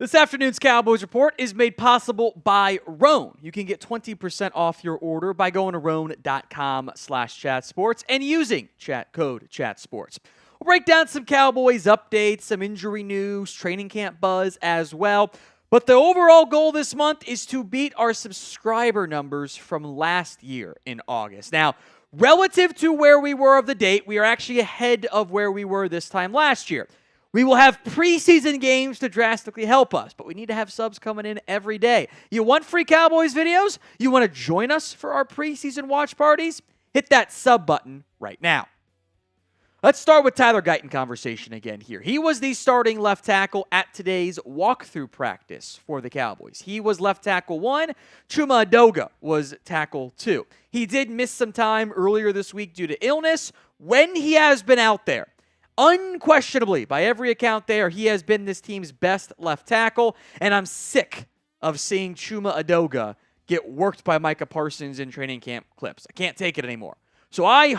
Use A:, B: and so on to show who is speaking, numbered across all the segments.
A: This afternoon's Cowboys Report is made possible by Roan. You can get 20% off your order by going to roan.com/chatsports and using chat code chatsports. We'll break down some Cowboys updates, some injury news, training camp buzz as well. But the overall goal this month is to beat our subscriber numbers from last year in August. Now, relative to where we were of the date, we are actually ahead of where we were this time last year. We will have preseason games to drastically help us, but we need to have subs coming in every day. You want free Cowboys videos? You want to join us for our preseason watch parties? Hit that sub button right now. Let's start with Tyler Guyton conversation again here. He was the starting left tackle at today's walkthrough practice for the Cowboys. He was left tackle 1. Chuma Edoga was tackle 2. He did miss some time earlier this week due to illness. When he has been out there, unquestionably, by every account there, he has been this team's best left tackle, and I'm sick of seeing Chuma Edoga get worked by Micah Parsons in training camp clips. I can't take it anymore. So I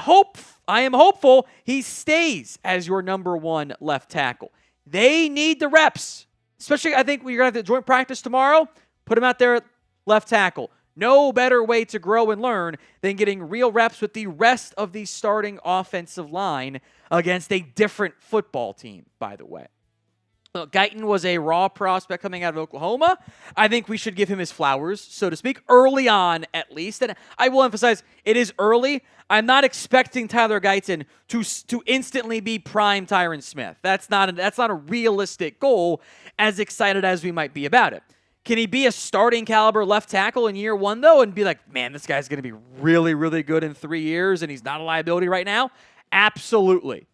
A: am hopeful he stays as your number 1 left tackle. They need the reps, especially I think when you're going to have the joint practice tomorrow, put him out there at left tackle. No better way to grow and learn than getting real reps with the rest of the starting offensive line against a different football team, by the way. Look, Guyton was a raw prospect coming out of Oklahoma. I think we should give him his flowers, so to speak, early on at least. And I will emphasize, it is early. I'm not expecting Tyler Guyton to instantly be prime Tyron Smith. That's not a realistic goal, as excited as we might be about it. Can he be a starting caliber left tackle in year 1, though, and be like, man, this guy's going to be really, really good in 3 years, and he's not a liability right now? Absolutely.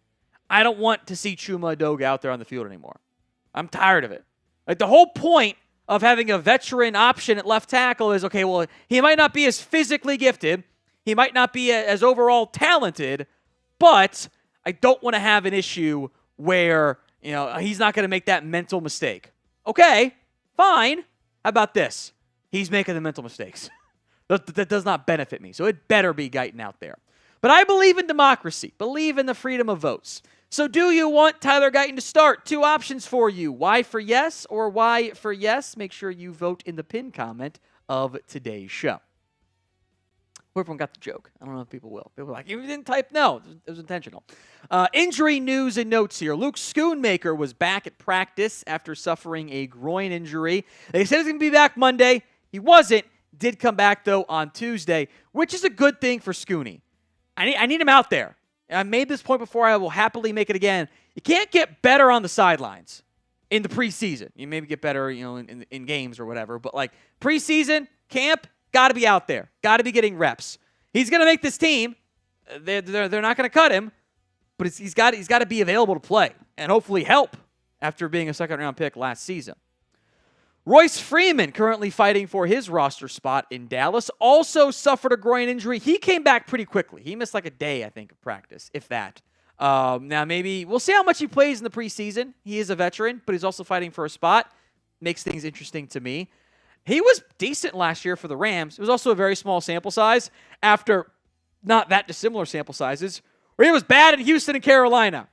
A: I don't want to see Chuma Edoga out there on the field anymore. I'm tired of it. Like, the whole point of having a veteran option at left tackle is, okay, well, he might not be as physically gifted, he might not be as overall talented, but I don't want to have an issue where, he's not going to make that mental mistake. Okay, fine. How about this? He's making the mental mistakes. That does not benefit me, so it better be Guyton out there. But I believe in democracy, believe in the freedom of votes. So do you want Tyler Guyton to start? 2 options for you. Y for yes or Y for yes. Make sure you vote in the pinned comment of today's show. Everyone got the joke. I don't know if people will. People are like, you didn't type no. It was intentional. Injury news and notes here. Luke Schoonmaker was back at practice after suffering a groin injury. They said he's going to be back Monday. He wasn't. Did come back, though, on Tuesday, which is a good thing for Schooney. I need him out there. I made this point before. I will happily make it again. You can't get better on the sidelines in the preseason. You maybe get better, in games or whatever. But like preseason, camp, got to be out there. Got to be getting reps. He's going to make this team. They're not going to cut him, but he's got to be available to play and hopefully help after being a second-round pick last season. Royce Freeman, currently fighting for his roster spot in Dallas, also suffered a groin injury. He came back pretty quickly. He missed like a day, I think, of practice, if that. Now, maybe we'll see how much he plays in the preseason. He is a veteran, but he's also fighting for a spot. Makes things interesting to me. He was decent last year for the Rams. It was also a very small sample size after not that dissimilar sample sizes, where he was bad in Houston and Carolina.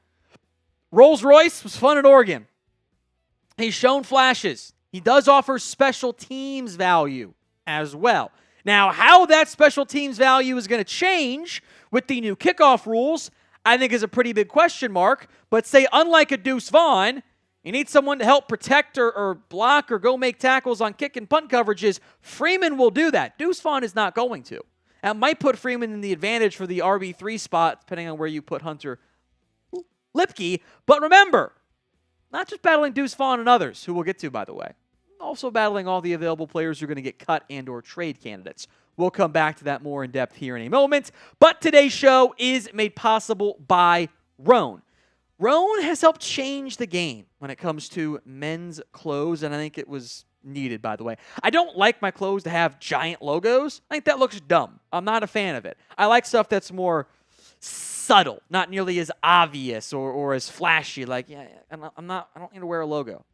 A: Rolls-Royce was fun at Oregon. He's shown flashes. He does offer special teams value as well. Now, how that special teams value is going to change with the new kickoff rules, I think is a pretty big question mark. But say, unlike a Deuce Vaughn, you need someone to help protect or block or go make tackles on kick and punt coverages. Freeman will do that. Deuce Vaughn is not going to. That might put Freeman in the advantage for the RB3 spot, depending on where you put Hunter Lipke. But remember, not just battling Deuce Vaughn and others, who we'll get to, by the way. Also battling all the available players who are going to get cut and or trade candidates. We'll come back to that more in depth here in a moment. But today's show is made possible by Roan. Roan has helped change the game when it comes to men's clothes, and I think it was needed, by the way. I don't like my clothes to have giant logos. I think that looks dumb. I'm not a fan of it. I like stuff that's more subtle, not nearly as obvious or as flashy. Like, I don't need to wear a logo.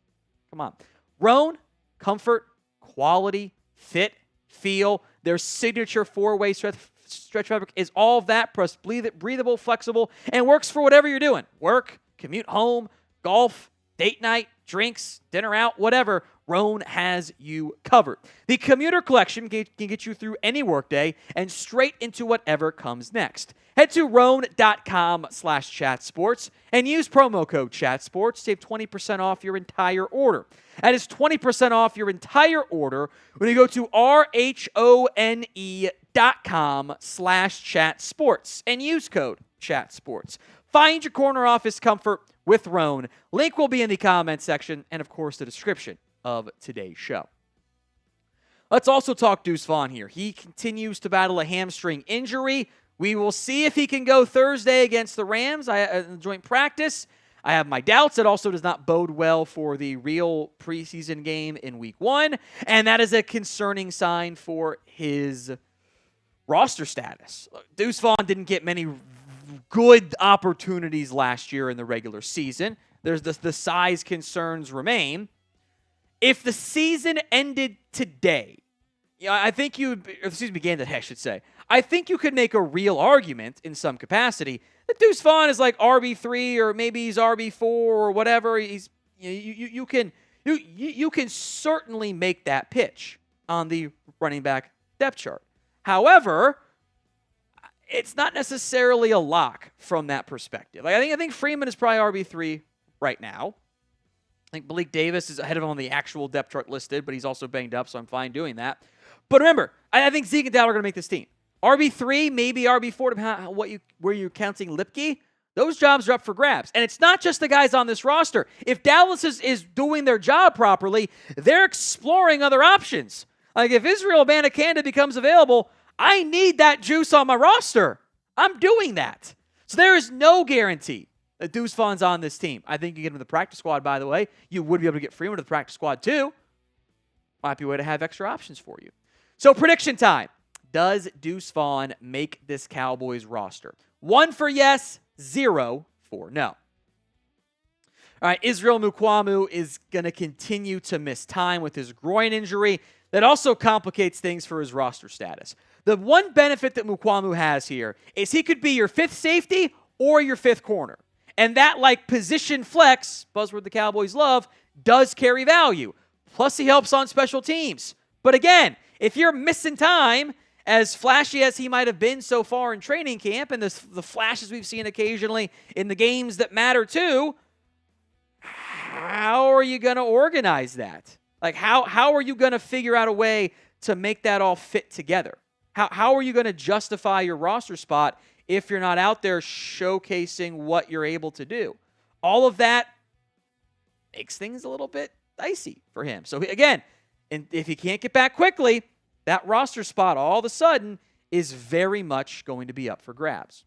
A: Come on. Roan, comfort, quality, fit, feel. Their signature 4-way stretch fabric is all of that, plus breathable, flexible, and works for whatever you're doing. Work, commute home, golf, date night, drinks, dinner out, whatever. Roan has you covered. The Commuter Collection can get you through any workday and straight into whatever comes next. Head to roan.com/chatsports and use promo code chatsports. Save 20% off your entire order. That is 20% off your entire order when you go to RHONE.com/chatsports and use code chatsports. Find your corner office comfort with Roan. Link will be in the comments section and, of course, the description of today's show. Let's also talk Deuce Vaughn here. He continues to battle a hamstring injury. We will see if he can go Thursday against the Rams in joint practice. I have my doubts. It also does not bode well for the real preseason game in week 1, and that is a concerning sign for his roster status. Deuce Vaughn didn't get many good opportunities last year in the regular season. There's the size concerns remain. If the season ended today, I think began today, I should say. I think you could make a real argument in some capacity that Deuce Vaughn is like RB3 or maybe he's RB4 or whatever. You can certainly make that pitch on the running back depth chart. However, it's not necessarily a lock from that perspective. I think Freeman is probably RB3 right now. I think Malik Davis is ahead of him on the actual depth chart listed, but he's also banged up, so I'm fine doing that. But remember, I think Zeke and Dowd are going to make this team. RB3, maybe RB4, depending on where you're counting Lipke. Those jobs are up for grabs. And it's not just the guys on this roster. If Dallas is doing their job properly, they're exploring other options. Like if Israel Abanikanda becomes available, I need that juice on my roster. I'm doing that. So there is no guarantee that Deuce Vaughn's on this team. I think you get him to the practice squad, by the way. You would be able to get Freeman to the practice squad, too. Might be a way to have extra options for you. So prediction time. Does Deuce Vaughn make this Cowboys roster? 1 for yes, 0 for no. All right, Israel Mukuamu is going to continue to miss time with his groin injury. That also complicates things for his roster status. The one benefit that Mukuamu has here is he could be your 5th safety or your 5th corner. And that, position flex, buzzword the Cowboys love, does carry value. Plus, he helps on special teams. But again, if you're missing time, as flashy as he might have been so far in training camp and the flashes we've seen occasionally in the games that matter too, how are you going to organize that? How are you going to figure out a way to make that all fit together? How are you going to justify your roster spot if you're not out there showcasing what you're able to do? All of that makes things a little bit dicey for him. So again, and if he can't get back quickly, that roster spot all of a sudden is very much going to be up for grabs.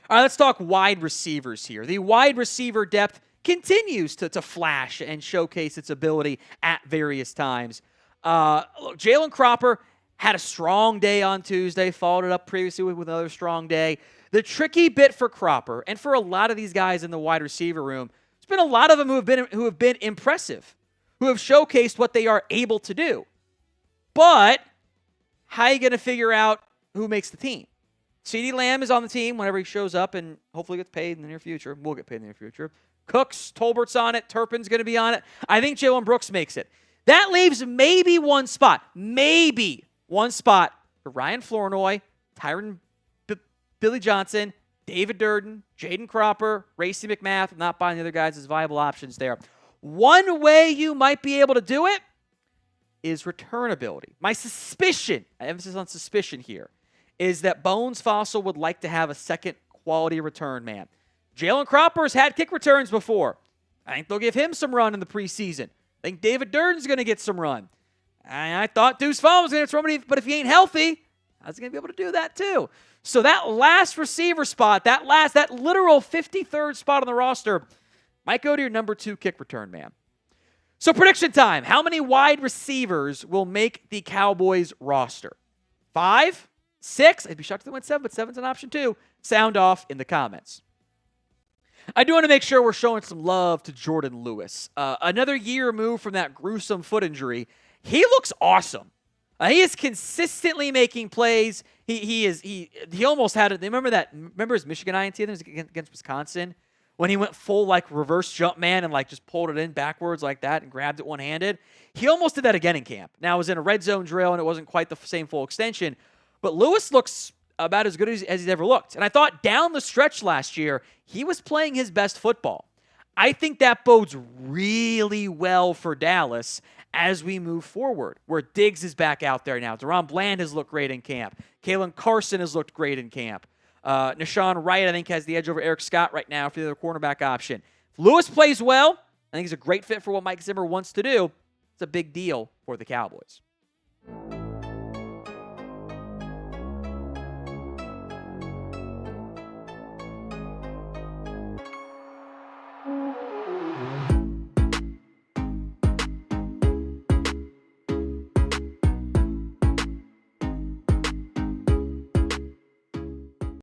A: All right, let's talk wide receivers here. The wide receiver depth continues to flash and showcase its ability at various times. Jalen Cropper had a strong day on Tuesday, followed it up previously with another strong day. The tricky bit for Cropper, and for a lot of these guys in the wide receiver room, there's been a lot of them who have been impressive, who have showcased what they are able to do. But how are you going to figure out who makes the team? CeeDee Lamb is on the team whenever he shows up and hopefully gets paid in the near future. We'll get paid in the near future. Cooks, Tolbert's on it. Turpin's going to be on it. I think Jalen Brooks makes it. That leaves maybe one spot for Ryan Flournoy, Tyron Billy Johnson, David Durden, Jaden Cropper, Racey McMath. I'm not buying the other guys as viable options there. One way you might be able to do it is returnability. My suspicion, I emphasis on suspicion here, is that Bones Fossil would like to have a second quality return man. Jalen Cropper's had kick returns before. I think they'll give him some run in the preseason. I think David Durden's going to get some run. And I thought Deuce Vaughn was going to throw somebody, but if he ain't healthy, I was going to be able to do that too. So that last receiver spot, that literal 53rd spot on the roster, might go to your number 2 kick return man. So prediction time. How many wide receivers will make the Cowboys roster? 5? 6? I'd be shocked if they went 7, but 7's an option too. Sound off in the comments. I do want to make sure we're showing some love to Jourdan Lewis. Another year removed from that gruesome foot injury. He looks awesome. He is consistently making plays. He almost had it. Remember his Michigan INT against Wisconsin, when he went full like reverse jump man and like just pulled it in backwards like that and grabbed it one-handed. He almost did that again in camp. Now it was in a red zone drill and it wasn't quite the same full extension, but Lewis looks about as good as he's ever looked. And I thought down the stretch last year, he was playing his best football. I think that bodes really well for Dallas as we move forward, where Diggs is back out there now. Deron Bland has looked great in camp. Kalen Carson has looked great in camp. Nashawn Wright, I think, has the edge over Eric Scott right now for the other cornerback option. If Lewis plays well, I think he's a great fit for what Mike Zimmer wants to do. It's a big deal for the Cowboys.